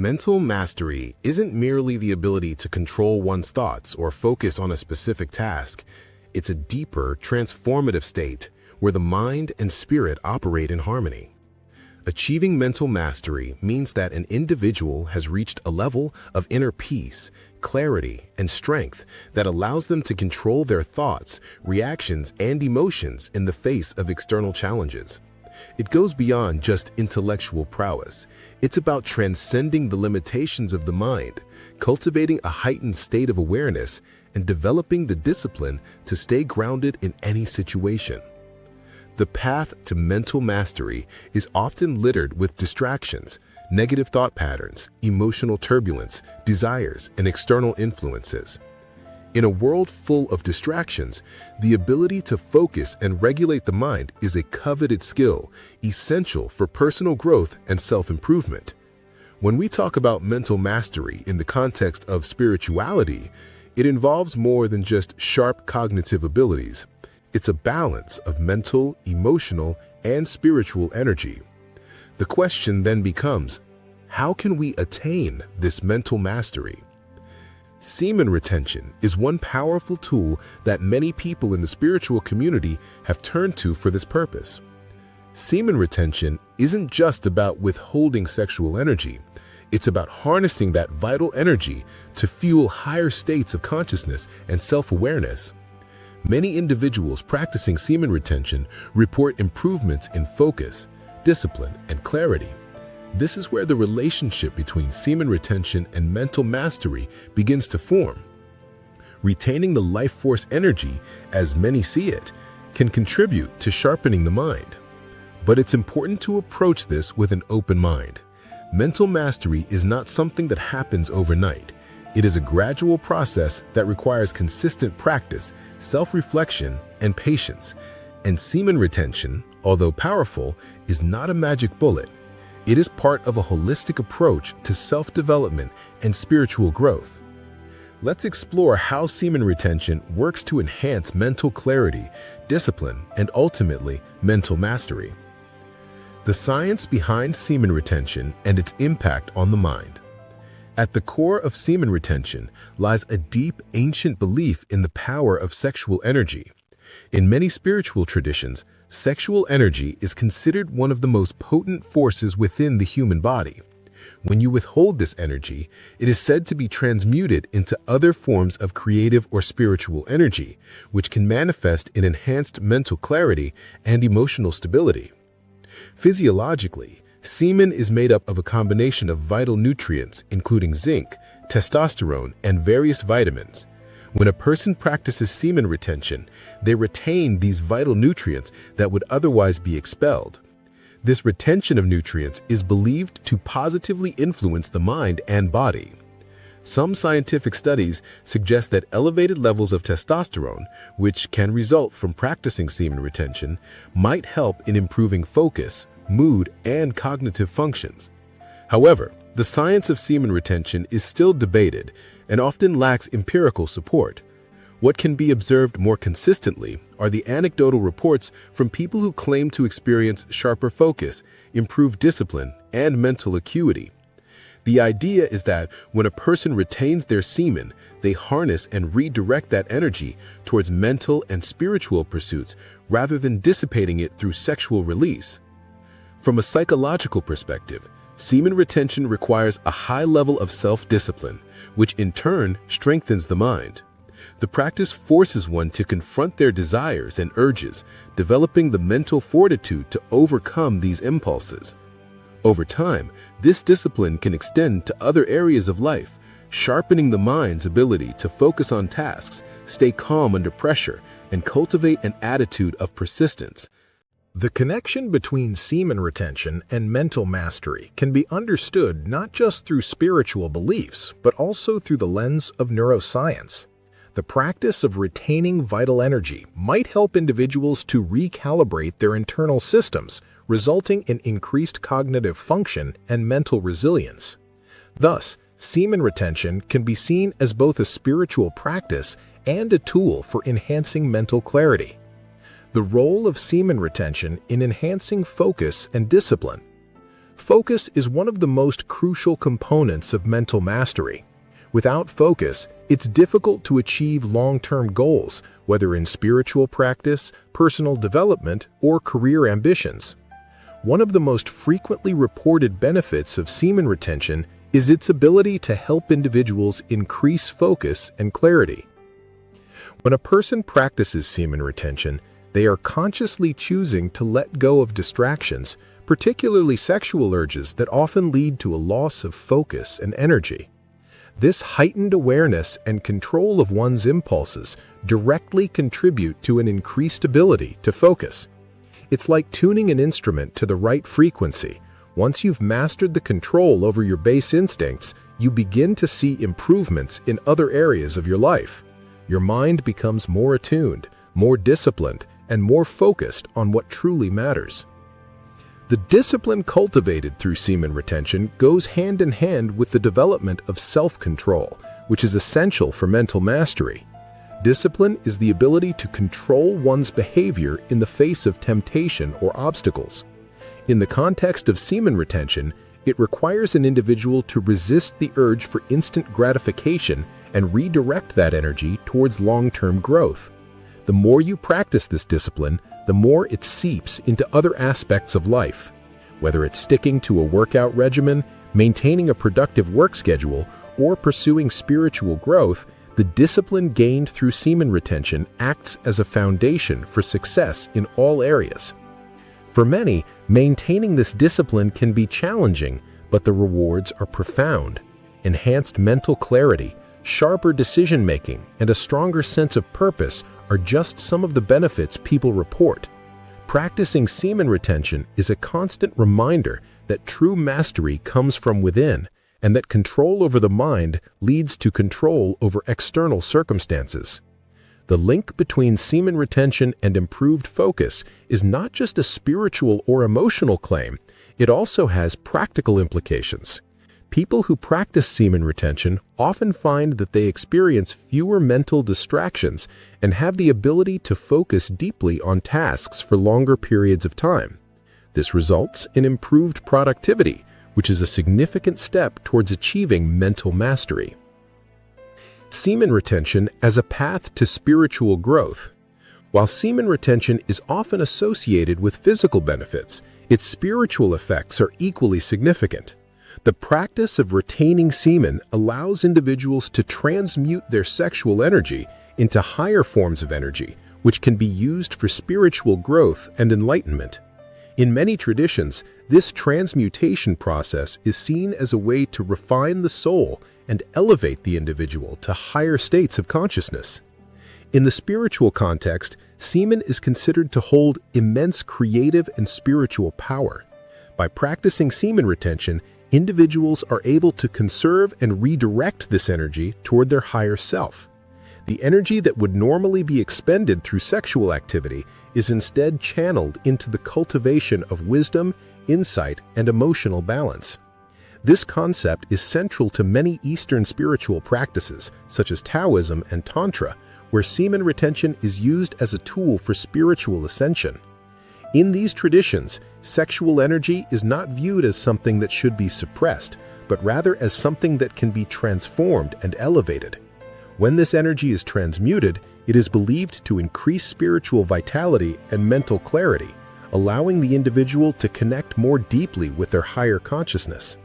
Mental mastery isn't merely the ability to control one's thoughts or focus on a specific task. It's a deeper, transformative state where the mind and spirit operate in harmony. Achieving mental mastery means that an individual has reached a level of inner peace, clarity, and strength that allows them to control their thoughts, reactions, and emotions in the face of external challenges. It goes beyond just intellectual prowess. It's about transcending the limitations of the mind, cultivating a heightened state of awareness, and developing the discipline to stay grounded in any situation. The path to mental mastery is often littered with distractions, negative thought patterns, emotional turbulence, desires, and external influences. In a world full of distractions, the ability to focus and regulate the mind is a coveted skill, essential for personal growth and self-improvement. When we talk about mental mastery in the context of spirituality, it involves more than just sharp cognitive abilities. It's a balance of mental, emotional, and spiritual energy. The question then becomes, how can we attain this mental mastery? Semen retention is one powerful tool that many people in the spiritual community have turned to for this purpose. Semen retention isn't just about withholding sexual energy. It's about harnessing that vital energy to fuel higher states of consciousness and self-awareness. Many individuals practicing semen retention report improvements in focus, discipline, and clarity. This is where the relationship between semen retention and mental mastery begins to form. Retaining the life force energy, as many see it, can contribute to sharpening the mind. But it's important to approach this with an open mind. Mental mastery is not something that happens overnight. It is a gradual process that requires consistent practice, self-reflection, and patience. And semen retention, although powerful, is not a magic bullet. It is part of a holistic approach to self-development and spiritual growth. Let's explore how semen retention works to enhance mental clarity, discipline, and ultimately, mental mastery. The science behind semen retention and its impact on the mind. At the core of semen retention lies a deep, ancient belief in the power of sexual energy. In many spiritual traditions, sexual energy is considered one of the most potent forces within the human body. When you withhold this energy, it is said to be transmuted into other forms of creative or spiritual energy, which can manifest in enhanced mental clarity and emotional stability. Physiologically, semen is made up of a combination of vital nutrients, including zinc, testosterone, and various vitamins. When a person practices semen retention, they retain these vital nutrients that would otherwise be expelled. This retention of nutrients is believed to positively influence the mind and body. Some scientific studies suggest that elevated levels of testosterone, which can result from practicing semen retention, might help in improving focus, mood, and cognitive functions. However, the science of semen retention is still debated and often lacks empirical support. What can be observed more consistently are the anecdotal reports from people who claim to experience sharper focus, improved discipline, and mental acuity. The idea is that when a person retains their semen, they harness and redirect that energy towards mental and spiritual pursuits rather than dissipating it through sexual release. From a psychological perspective, semen retention requires a high level of self-discipline, which in turn strengthens the mind. The practice forces one to confront their desires and urges, developing the mental fortitude to overcome these impulses. Over time, this discipline can extend to other areas of life, sharpening the mind's ability to focus on tasks, stay calm under pressure, and cultivate an attitude of persistence. The connection between semen retention and mental mastery can be understood not just through spiritual beliefs, but also through the lens of neuroscience. The practice of retaining vital energy might help individuals to recalibrate their internal systems, resulting in increased cognitive function and mental resilience. Thus, semen retention can be seen as both a spiritual practice and a tool for enhancing mental clarity. The role of semen retention in enhancing focus and discipline. Focus is one of the most crucial components of mental mastery. Without focus, it's difficult to achieve long-term goals, whether in spiritual practice, personal development, or career ambitions. One of the most frequently reported benefits of semen retention is its ability to help individuals increase focus and clarity. When a person practices semen retention, they are consciously choosing to let go of distractions, particularly sexual urges that often lead to a loss of focus and energy. This heightened awareness and control of one's impulses directly contribute to an increased ability to focus. It's like tuning an instrument to the right frequency. Once you've mastered the control over your base instincts, you begin to see improvements in other areas of your life. Your mind becomes more attuned, more disciplined, and more focused on what truly matters. The discipline cultivated through semen retention goes hand in hand with the development of self-control, which is essential for mental mastery. Discipline is the ability to control one's behavior in the face of temptation or obstacles. In the context of semen retention, it requires an individual to resist the urge for instant gratification and redirect that energy towards long-term growth. The more you practice this discipline, the more it seeps into other aspects of life. Whether it's sticking to a workout regimen, maintaining a productive work schedule, or pursuing spiritual growth, the discipline gained through semen retention acts as a foundation for success in all areas. For many, maintaining this discipline can be challenging, but the rewards are profound. Enhanced mental clarity, sharper decision-making, and a stronger sense of purpose are just some of the benefits people report. Practicing semen retention is a constant reminder that true mastery comes from within, and that control over the mind leads to control over external circumstances. The link between semen retention and improved focus is not just a spiritual or emotional claim, it also has practical implications. People who practice semen retention often find that they experience fewer mental distractions and have the ability to focus deeply on tasks for longer periods of time. This results in improved productivity, which is a significant step towards achieving mental mastery. Semen retention as a path to spiritual growth. While semen retention is often associated with physical benefits, its spiritual effects are equally significant. The practice of retaining semen allows individuals to transmute their sexual energy into higher forms of energy, which can be used for spiritual growth and enlightenment. In many traditions, this transmutation process is seen as a way to refine the soul and elevate the individual to higher states of consciousness. In the spiritual context, semen is considered to hold immense creative and spiritual power. By practicing semen retention, individuals are able to conserve and redirect this energy toward their higher self. The energy that would normally be expended through sexual activity is instead channeled into the cultivation of wisdom, insight, and emotional balance. This concept is central to many Eastern spiritual practices, such as Taoism and Tantra, where semen retention is used as a tool for spiritual ascension. In these traditions, sexual energy is not viewed as something that should be suppressed, but rather as something that can be transformed and elevated. When this energy is transmuted, it is believed to increase spiritual vitality and mental clarity, allowing the individual to connect more deeply with their higher consciousness.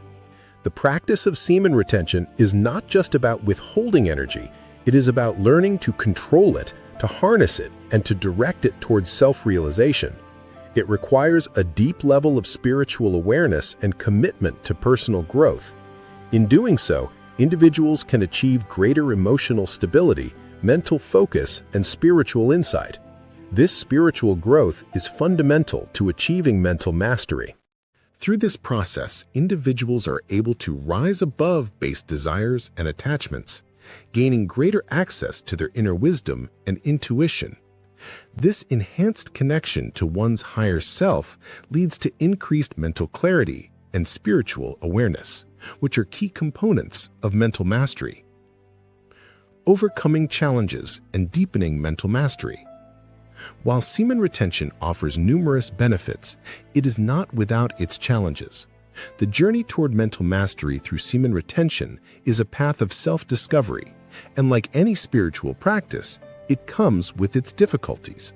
The practice of semen retention is not just about withholding energy, it is about learning to control it, to harness it, and to direct it towards self-realization. It requires a deep level of spiritual awareness and commitment to personal growth. In doing so, individuals can achieve greater emotional stability, mental focus, and spiritual insight. This spiritual growth is fundamental to achieving mental mastery. Through this process, individuals are able to rise above base desires and attachments, gaining greater access to their inner wisdom and intuition. This enhanced connection to one's higher self leads to increased mental clarity and spiritual awareness, which are key components of mental mastery. Overcoming challenges and deepening mental mastery. While semen retention offers numerous benefits, it is not without its challenges. The journey toward mental mastery through semen retention is a path of self-discovery, and like any spiritual practice, it comes with its difficulties.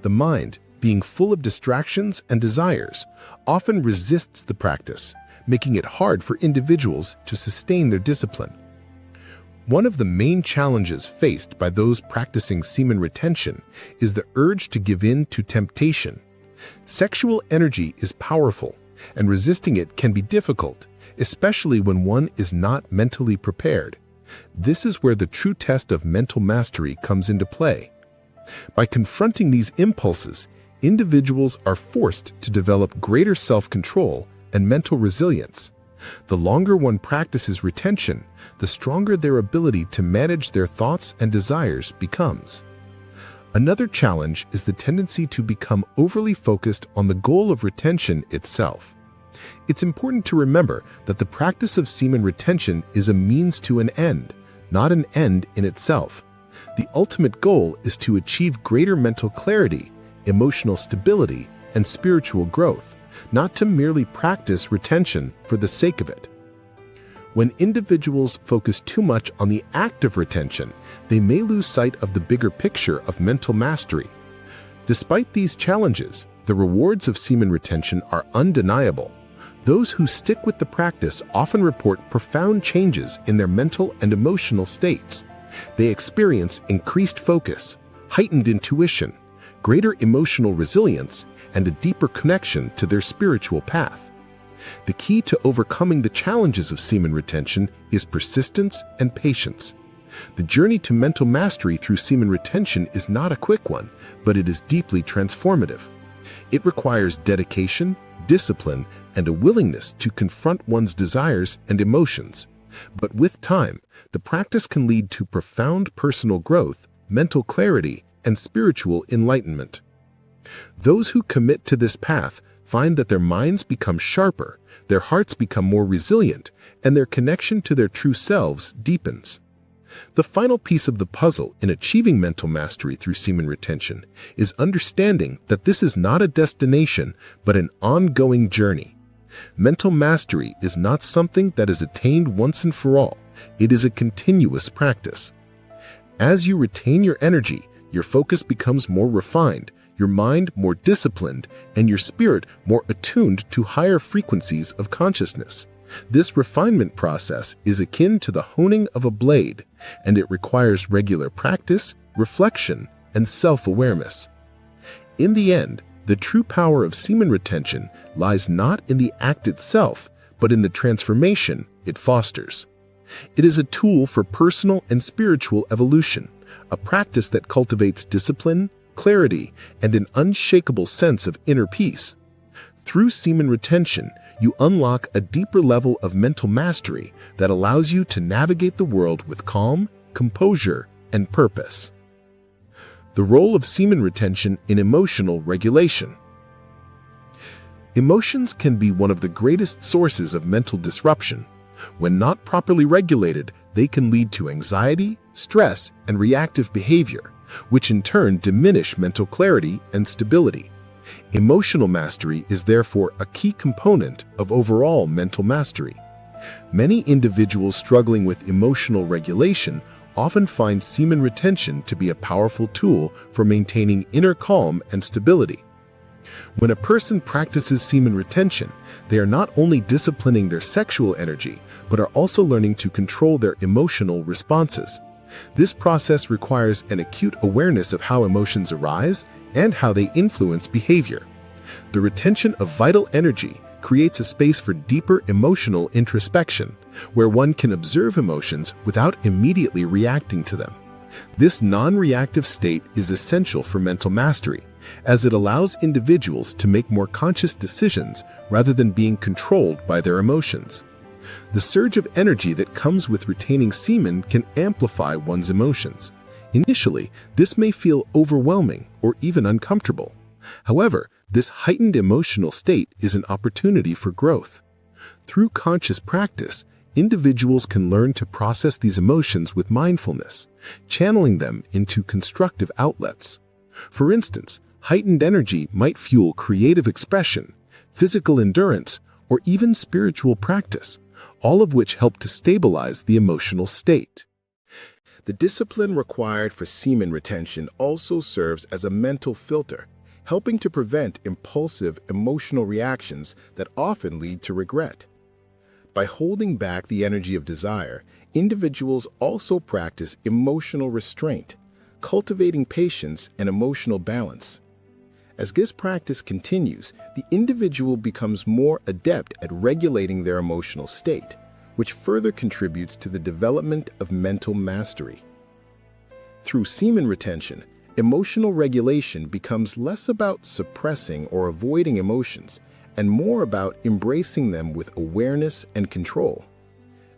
The mind, being full of distractions and desires, often resists the practice, making it hard for individuals to sustain their discipline. One of the main challenges faced by those practicing semen retention is the urge to give in to temptation. Sexual energy is powerful, and resisting it can be difficult, especially when one is not mentally prepared. This is where the true test of mental mastery comes into play. By confronting these impulses, individuals are forced to develop greater self-control and mental resilience. The longer one practices retention, the stronger their ability to manage their thoughts and desires becomes. Another challenge is the tendency to become overly focused on the goal of retention itself. It's important to remember that the practice of semen retention is a means to an end, not an end in itself. The ultimate goal is to achieve greater mental clarity, emotional stability, and spiritual growth, not to merely practice retention for the sake of it. When individuals focus too much on the act of retention, they may lose sight of the bigger picture of mental mastery. Despite these challenges, the rewards of semen retention are undeniable. Those who stick with the practice often report profound changes in their mental and emotional states. They experience increased focus, heightened intuition, greater emotional resilience, and a deeper connection to their spiritual path. The key to overcoming the challenges of semen retention is persistence and patience. The journey to mental mastery through semen retention is not a quick one, but it is deeply transformative. It requires dedication, discipline, and a willingness to confront one's desires and emotions. But with time, the practice can lead to profound personal growth, mental clarity, and spiritual enlightenment. Those who commit to this path find that their minds become sharper, their hearts become more resilient, and their connection to their true selves deepens. The final piece of the puzzle in achieving mental mastery through semen retention is understanding that this is not a destination, but an ongoing journey. Mental mastery is not something that is attained once and for all. It is a continuous practice. As you retain your energy, your focus becomes more refined, your mind more disciplined, and your spirit more attuned to higher frequencies of consciousness. This refinement process is akin to the honing of a blade, and it requires regular practice, reflection, and self-awareness. In the end, the true power of semen retention lies not in the act itself, but in the transformation it fosters. It is a tool for personal and spiritual evolution, a practice that cultivates discipline, clarity, and an unshakable sense of inner peace. Through semen retention, you unlock a deeper level of mental mastery that allows you to navigate the world with calm, composure, and purpose. The role of semen retention in emotional regulation. Emotions can be one of the greatest sources of mental disruption. When not properly regulated, they can lead to anxiety, stress, and reactive behavior, which in turn diminish mental clarity and stability. Emotional mastery is therefore a key component of overall mental mastery. Many individuals struggling with emotional regulation often find semen retention to be a powerful tool for maintaining inner calm and stability. When a person practices semen retention, they are not only disciplining their sexual energy, but are also learning to control their emotional responses. This process requires an acute awareness of how emotions arise and how they influence behavior. The retention of vital energy creates a space for deeper emotional introspection, where one can observe emotions without immediately reacting to them. This non-reactive state is essential for mental mastery, as it allows individuals to make more conscious decisions rather than being controlled by their emotions. The surge of energy that comes with retaining semen can amplify one's emotions. Initially, this may feel overwhelming or even uncomfortable. However, this heightened emotional state is an opportunity for growth. Through conscious practice, individuals can learn to process these emotions with mindfulness, channeling them into constructive outlets. For instance, heightened energy might fuel creative expression, physical endurance, or even spiritual practice, all of which help to stabilize the emotional state. The discipline required for semen retention also serves as a mental filter, helping to prevent impulsive emotional reactions that often lead to regret. By holding back the energy of desire, individuals also practice emotional restraint, cultivating patience and emotional balance. As this practice continues, the individual becomes more adept at regulating their emotional state, which further contributes to the development of mental mastery. Through semen retention, emotional regulation becomes less about suppressing or avoiding emotions and more about embracing them with awareness and control.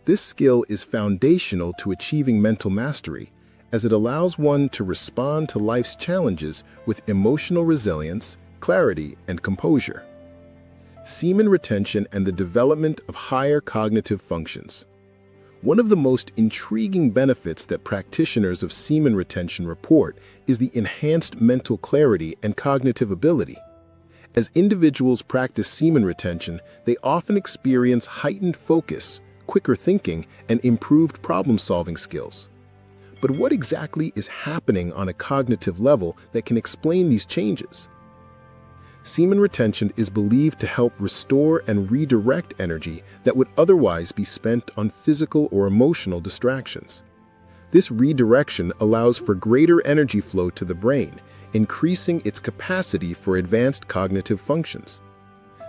This skill is foundational to achieving mental mastery, as it allows one to respond to life's challenges with emotional resilience, clarity, and composure. Semen retention and the development of higher cognitive functions. One of the most intriguing benefits that practitioners of semen retention report is the enhanced mental clarity and cognitive ability. As individuals practice semen retention, they often experience heightened focus, quicker thinking, and improved problem-solving skills. But what exactly is happening on a cognitive level that can explain these changes? Semen retention is believed to help restore and redirect energy that would otherwise be spent on physical or emotional distractions. This redirection allows for greater energy flow to the brain, increasing its capacity for advanced cognitive functions.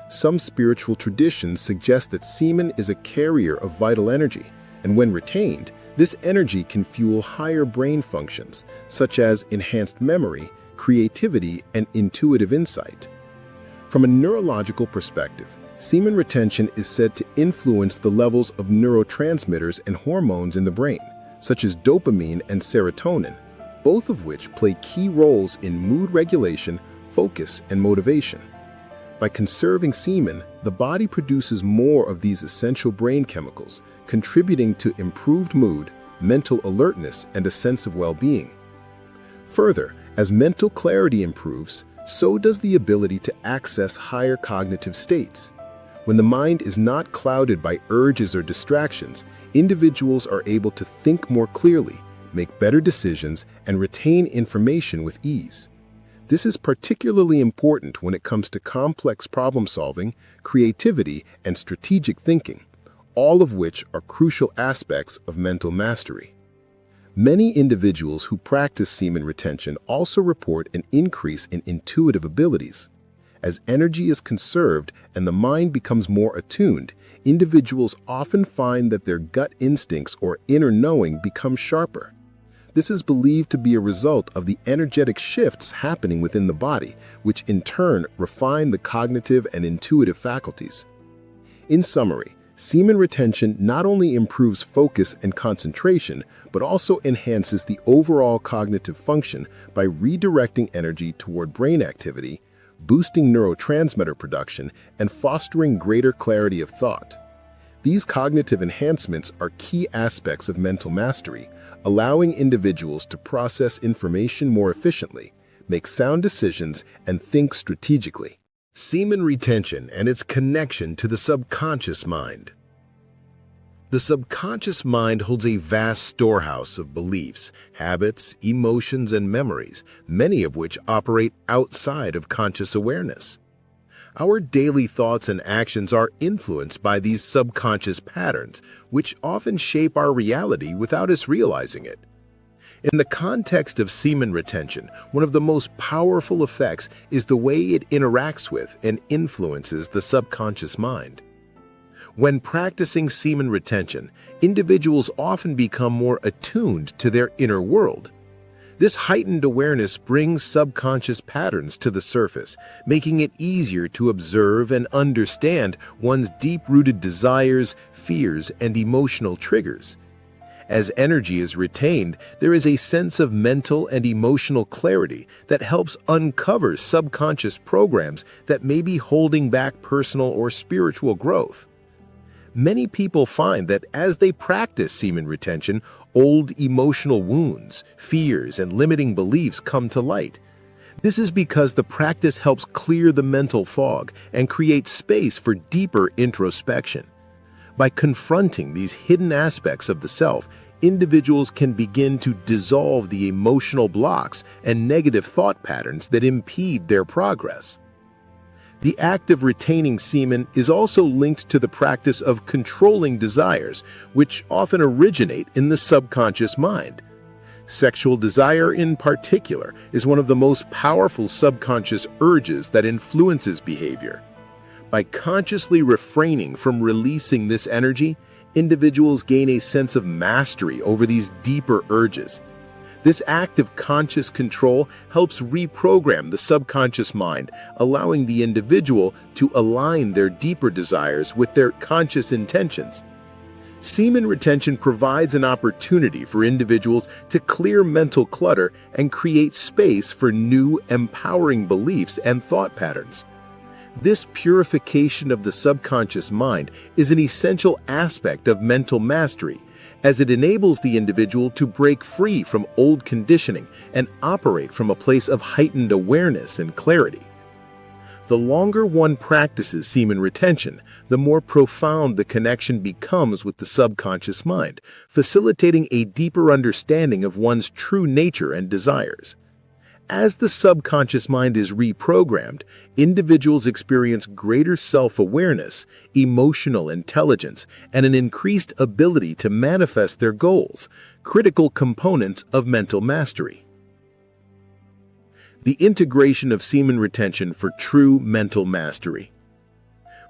Some spiritual traditions suggest that semen is a carrier of vital energy, and when retained, this energy can fuel higher brain functions, such as enhanced memory, creativity, and intuitive insight. From a neurological perspective, semen retention is said to influence the levels of neurotransmitters and hormones in the brain, such as dopamine and serotonin, both of which play key roles in mood regulation, focus, and motivation. By conserving semen, the body produces more of these essential brain chemicals, contributing to improved mood, mental alertness, and a sense of well-being. Further, as mental clarity improves, so does the ability to access higher cognitive states. When the mind is not clouded by urges or distractions, individuals are able to think more clearly, make better decisions, and retain information with ease. This is particularly important when it comes to complex problem-solving, creativity, and strategic thinking, all of which are crucial aspects of mental mastery. Many individuals who practice semen retention also report an increase in intuitive abilities. As energy is conserved and the mind becomes more attuned, individuals often find that their gut instincts or inner knowing become sharper. This is believed to be a result of the energetic shifts happening within the body, which in turn refine the cognitive and intuitive faculties. In summary, semen retention not only improves focus and concentration, but also enhances the overall cognitive function by redirecting energy toward brain activity, boosting neurotransmitter production, and fostering greater clarity of thought. These cognitive enhancements are key aspects of mental mastery, allowing individuals to process information more efficiently, make sound decisions, and think strategically. Semen retention and its connection to the subconscious mind. The subconscious mind holds a vast storehouse of beliefs, habits, emotions, and memories, many of which operate outside of conscious awareness. Our daily thoughts and actions are influenced by these subconscious patterns, which often shape our reality without us realizing it. In the context of semen retention, one of the most powerful effects is the way it interacts with and influences the subconscious mind. When practicing semen retention, individuals often become more attuned to their inner world. This heightened awareness brings subconscious patterns to the surface, making it easier to observe and understand one's deep-rooted desires, fears, and emotional triggers. As energy is retained, there is a sense of mental and emotional clarity that helps uncover subconscious programs that may be holding back personal or spiritual growth. Many people find that as they practice semen retention, old emotional wounds, fears, and limiting beliefs come to light. This is because the practice helps clear the mental fog and create space for deeper introspection. By confronting these hidden aspects of the self, individuals can begin to dissolve the emotional blocks and negative thought patterns that impede their progress. The act of retaining semen is also linked to the practice of controlling desires, which often originate in the subconscious mind. Sexual desire, in particular, is one of the most powerful subconscious urges that influences behavior. By consciously refraining from releasing this energy, individuals gain a sense of mastery over these deeper urges. This act of conscious control helps reprogram the subconscious mind, allowing the individual to align their deeper desires with their conscious intentions. Semen retention provides an opportunity for individuals to clear mental clutter and create space for new, empowering beliefs and thought patterns. This purification of the subconscious mind is an essential aspect of mental mastery, as it enables the individual to break free from old conditioning and operate from a place of heightened awareness and clarity. The longer one practices semen retention, the more profound the connection becomes with the subconscious mind, facilitating a deeper understanding of one's true nature and desires. As the subconscious mind is reprogrammed, individuals experience greater self-awareness, emotional intelligence, and an increased ability to manifest their goals, critical components of mental mastery. The integration of semen retention for true mental mastery.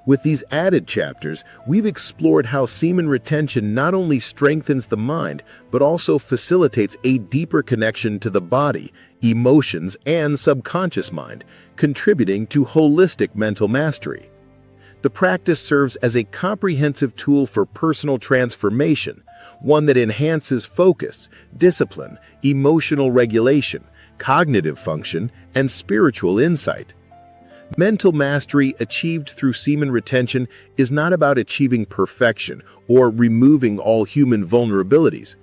With these added chapters, we've explored how semen retention not only strengthens the mind, but also facilitates a deeper connection to the body, emotions, and subconscious mind, contributing to holistic mental mastery. The practice serves as a comprehensive tool for personal transformation, one that enhances focus, discipline, emotional regulation, cognitive function, and spiritual insight. Mental mastery achieved through semen retention is not about achieving perfection or removing all human vulnerabilities.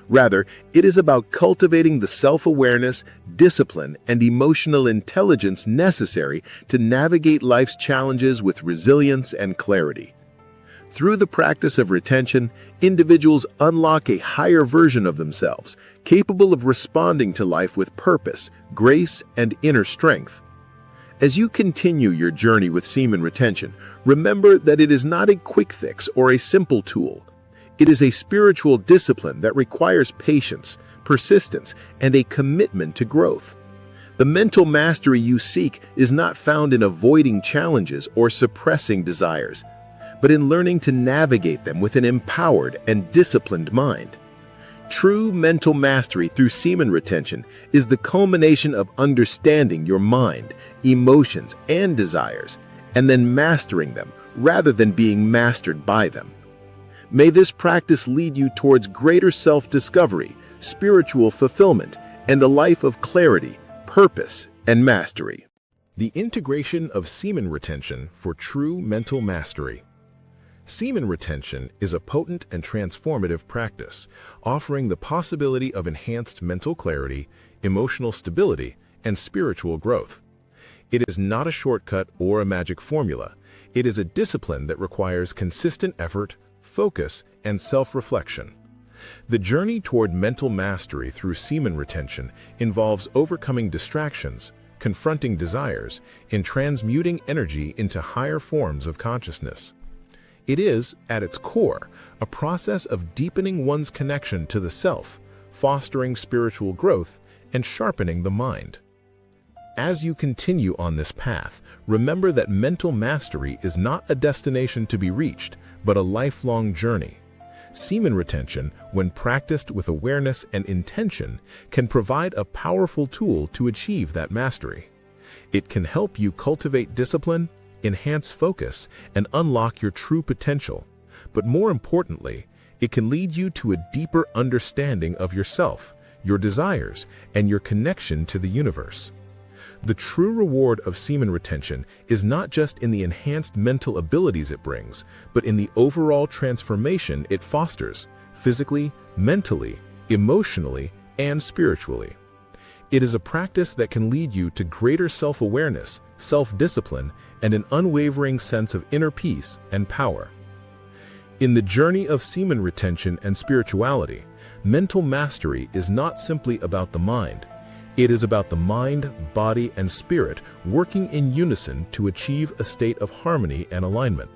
Rather, it is about cultivating the self-awareness, discipline, and emotional intelligence necessary to navigate life's challenges with resilience and clarity. Through the practice of retention, individuals unlock a higher version of themselves, capable of responding to life with purpose, grace, and inner strength. As you continue your journey with semen retention, remember that it is not a quick fix or a simple tool. It is a spiritual discipline that requires patience, persistence, and a commitment to growth. The mental mastery you seek is not found in avoiding challenges or suppressing desires, but in learning to navigate them with an empowered and disciplined mind. True mental mastery through semen retention is the culmination of understanding your mind, emotions, and desires, and then mastering them rather than being mastered by them. May this practice lead you towards greater self-discovery, spiritual fulfillment, and a life of clarity, purpose, and mastery. The integration of semen retention for true mental mastery. Semen retention is a potent and transformative practice, offering the possibility of enhanced mental clarity, emotional stability, and spiritual growth. It is not a shortcut or a magic formula. It is a discipline that requires consistent effort, focus, and self-reflection. The journey toward mental mastery through semen retention involves overcoming distractions, confronting desires, and transmuting energy into higher forms of consciousness. It is, at its core, a process of deepening one's connection to the self, fostering spiritual growth, and sharpening the mind. As you continue on this path, remember that mental mastery is not a destination to be reached, but a lifelong journey. Semen retention, when practiced with awareness and intention, can provide a powerful tool to achieve that mastery. It can help you cultivate discipline, enhance focus, and unlock your true potential. But more importantly, it can lead you to a deeper understanding of yourself, your desires, and your connection to the universe. The true reward of semen retention is not just in the enhanced mental abilities it brings, but in the overall transformation it fosters, physically, mentally, emotionally, and spiritually. It is a practice that can lead you to greater self-awareness, self-discipline, and an unwavering sense of inner peace and power. In the journey of semen retention and spirituality, mental mastery is not simply about the mind. It is about the mind, body, and spirit working in unison to achieve a state of harmony and alignment.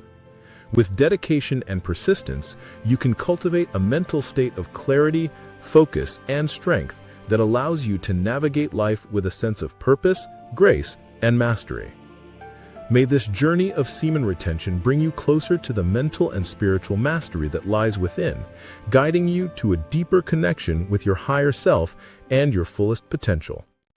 With dedication and persistence, you can cultivate a mental state of clarity, focus, and strength that allows you to navigate life with a sense of purpose, grace, and mastery. May this journey of semen retention bring you closer to the mental and spiritual mastery that lies within, guiding you to a deeper connection with your higher self and your fullest potential.